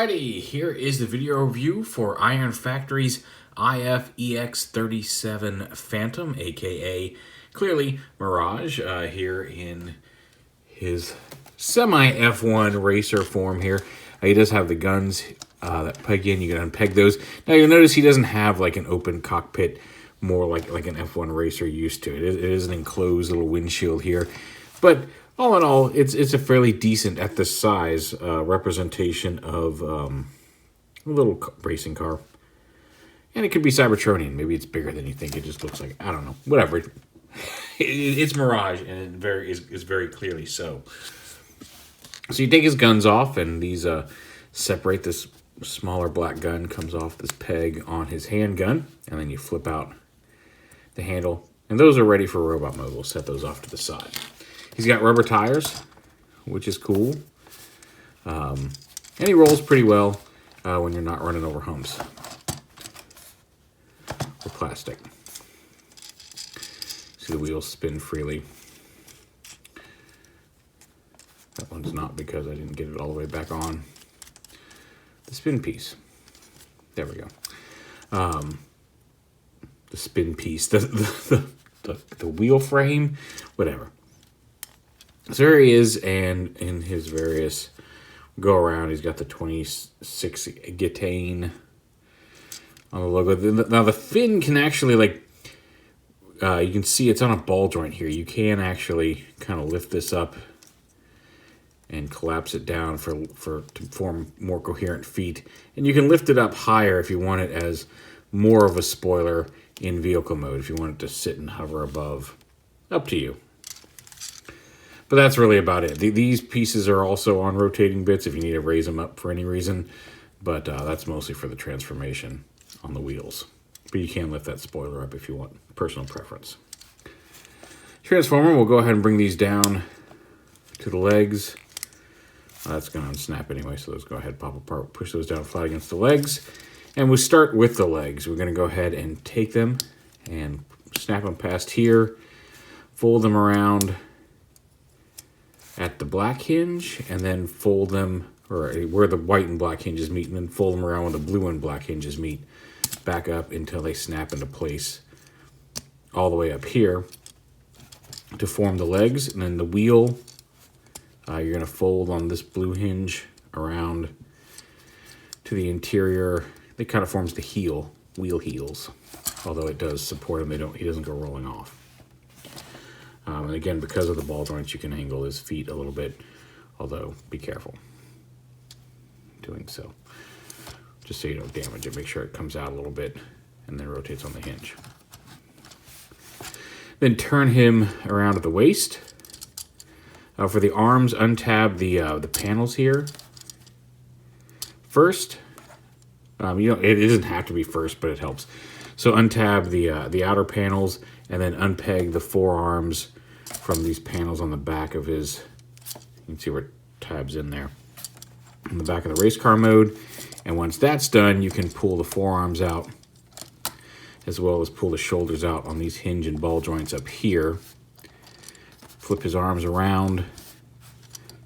Alrighty, here is the video review for Iron Factory's IF-EX37 Phantom, aka clearly Mirage, here in his semi-F1 racer form here. He does have the guns that peg in. You can unpeg those. Now you'll notice he doesn't have like an open cockpit, more like an F1 racer used to. It is an enclosed little windshield here, but all in all, it's a fairly decent, at this size, representation of a little racing car. And it could be Cybertronian. Maybe it's bigger than you think. It just looks like, I don't know. Whatever. It's Mirage, and it is very clearly so. So you take his guns off, and these separate. This smaller black gun comes off this peg on his handgun, and then you flip out the handle. And those are ready for robot mode. We'll set those off to the side. He's got rubber tires, which is cool. And he rolls pretty well when you're not running over humps. Or plastic. See the wheels spin freely. That one's not because I didn't get it all the way back on. The spin piece. There we go. The spin piece. The wheel frame. Whatever. So there he is, and in his various go-around, he's got the 26 Gitane on the logo. Now, the fin can actually, like, you can see it's on a ball joint here. You can actually kind of lift this up and collapse it down to form more coherent feet. And you can lift it up higher if you want it as more of a spoiler in vehicle mode, if you want it to sit and hover above. Up to you. But that's really about it. These pieces are also on rotating bits if you need to raise them up for any reason. But that's mostly for the transformation on the wheels. But you can lift that spoiler up if you want. Personal preference. Transformer, we'll go ahead and bring these down to the legs. That's going to unsnap anyway, so let's go ahead and pop apart. Push those down flat against the legs. And we'll start with the legs. We're going to go ahead and take them and snap them past here. Fold them around at the black hinge, and then fold them, or where the white and black hinges meet, and then fold them around where the blue and black hinges meet, back up until they snap into place all the way up here to form the legs. And then the wheel, you're going to fold on this blue hinge around to the interior. It kind of forms the wheel heels, although it does support him. He doesn't go rolling off. And again, because of the ball joints, you can angle his feet a little bit, although be careful doing so. Just so you don't damage it, make sure it comes out a little bit and then rotates on the hinge. Then turn him around at the waist. For the arms, untab the panels here first. It doesn't have to be first, but it helps. So untab the outer panels and then unpeg the forearms from these panels on the back of his. You can see where it tabs in there. In the back of the race car mode. And once that's done, you can pull the forearms out as well as pull the shoulders out on these hinge and ball joints up here. Flip his arms around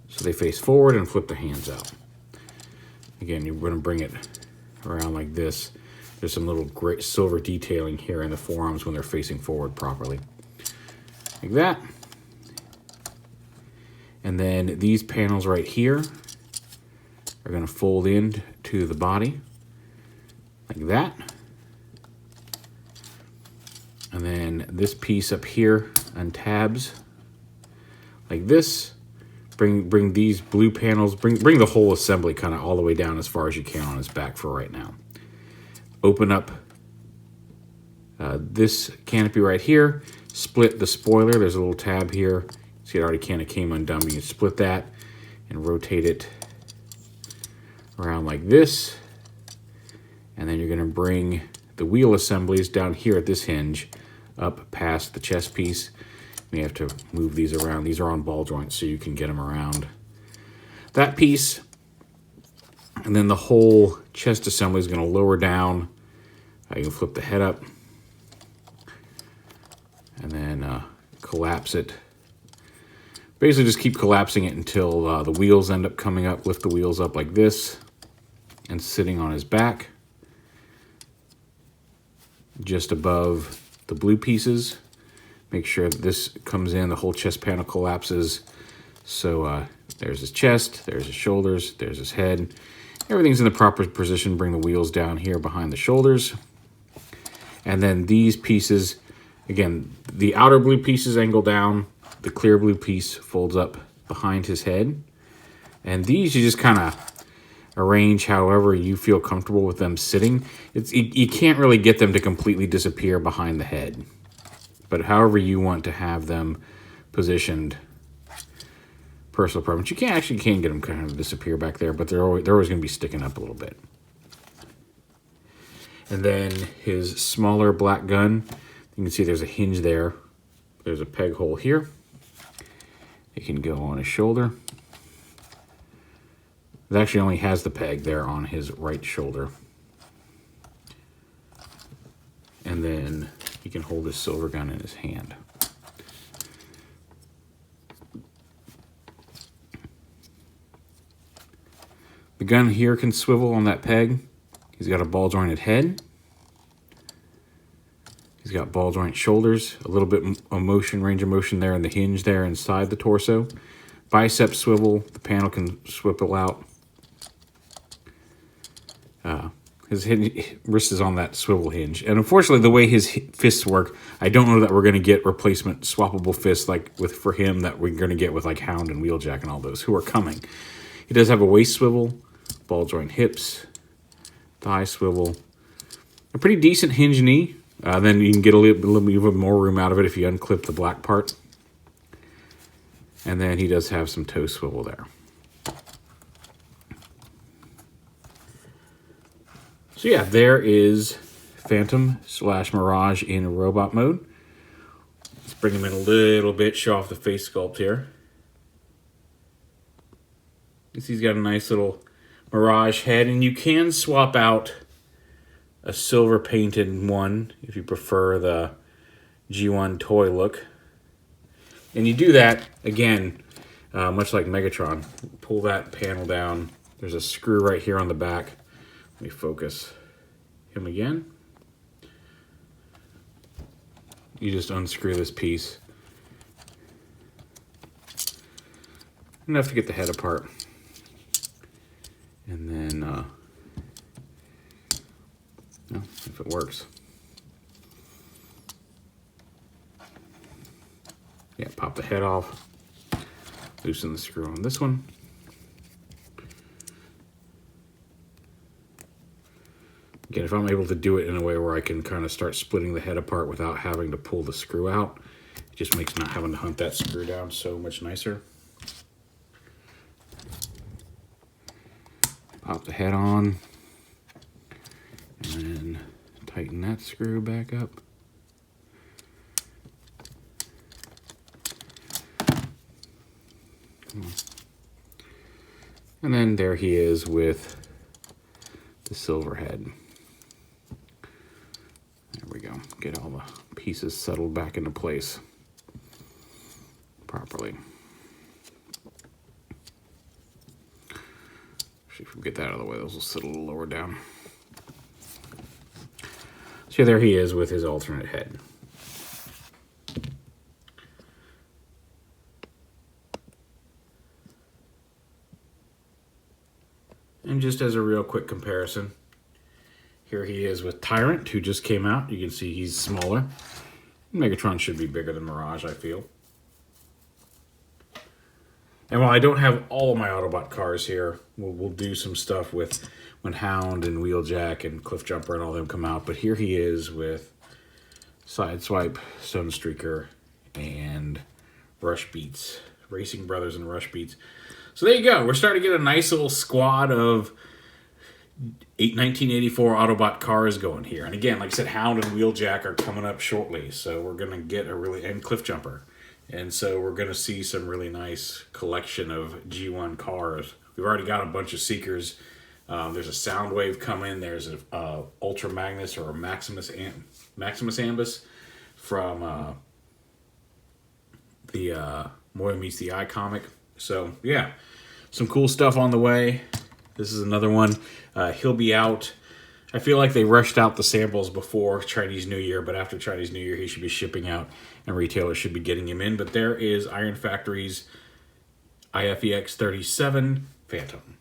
so they face forward and flip the hands out. Again, you're going to bring it around like this. There's some little gray silver detailing here in the forearms when they're facing forward properly. Like that. And then these panels right here are going to fold in to the body like that. And then this piece up here untabs like this. Bring these blue panels, bring the whole assembly kind of all the way down as far as you can on his back for right now. Open up this canopy right here. Split the spoiler. There's a little tab here. See, it already kind of came undone. You can split that and rotate it around like this. And then you're going to bring the wheel assemblies down here at this hinge up past the chest piece. You have to move these around. These are on ball joints, so you can get them around that piece. And then the whole chest assembly is going to lower down. You can flip the head up and then collapse it. Basically just keep collapsing it until the wheels end up coming up. Lift the wheels up like this. and sitting on his back, just above the blue pieces. Make sure that this comes in, the whole chest panel collapses. So there's his chest, there's his shoulders, there's his head. Everything's in the proper position. Bring the wheels down here behind the shoulders. And then these pieces, again, the outer blue pieces angle down, the clear blue piece folds up behind his head. And these you just kind of arrange however you feel comfortable with them sitting. You can't really get them to completely disappear behind the head. But however you want to have them positioned, personal preference. You can't get them kind of disappear back there, but they're always going to be sticking up a little bit. And then his smaller black gun, you can see there's a hinge there. There's a peg hole here. It can go on his shoulder. It actually only has the peg there on his right shoulder. And then he can hold his silver gun in his hand. The gun here can swivel on that peg. He's got a ball jointed head. He's got ball joint shoulders, a little bit of motion, range of motion there in the hinge there inside the torso. Bicep swivel, the panel can swivel out. His wrist is on that swivel hinge. And unfortunately, the way his fists work, I don't know that we're going to get replacement swappable fists like for him that we're going to get with like Hound and Wheeljack and all those who are coming. He does have a waist swivel, ball joint hips, thigh swivel, a pretty decent hinge knee. Then you can get a little bit more room out of it if you unclip the black part. And then he does have some toe swivel there. So yeah, there is Phantom / Mirage in robot mode. Let's bring him in a little bit, show off the face sculpt here. You see he's got a nice little Mirage head, and you can swap out a silver painted one if you prefer the G1 toy look. And you do that, again, much like Megatron. Pull that panel down. There's a screw right here on the back. Let me focus him again. You just unscrew this piece. Enough to get the head apart. And then, if it works. Yeah, pop the head off. Loosen the screw on this one. Again, if I'm able to do it in a way where I can kind of start splitting the head apart without having to pull the screw out, it just makes not having to hunt that screw down so much nicer. Pop the head on, and then tighten that screw back up. And then there he is with the silver head. There we go. Get all the pieces settled back into place properly. Actually, if we get that out of the way, those will sit a little lower down. So there he is with his alternate head. And just as a real quick comparison, here he is with Tyrant, who just came out. You can see he's smaller. Megatron should be bigger than Mirage, I feel. And while I don't have all of my Autobot cars here, we'll do some stuff with when Hound and Wheeljack and Cliffjumper and all them come out. But here he is with Sideswipe, Sunstreaker, and Rush Beats. Racing Brothers and Rush Beats. So there you go. We're starting to get a nice little squad of 1984 Autobot cars going here. And again, like I said, Hound and Wheeljack are coming up shortly. So we're going to get and Cliffjumper. And so we're going to see some really nice collection of G1 cars. We've already got a bunch of Seekers. There's a Soundwave coming. There's a Ultra Magnus or a Maximus Ambus from the Moya Meets the Eye comic. So, yeah, some cool stuff on the way. This is another one. He'll be out. I feel like they rushed out the samples before Chinese New Year, but after Chinese New Year, he should be shipping out, and retailers should be getting him in. But there is Iron Factory's IFEX 37 Phantom.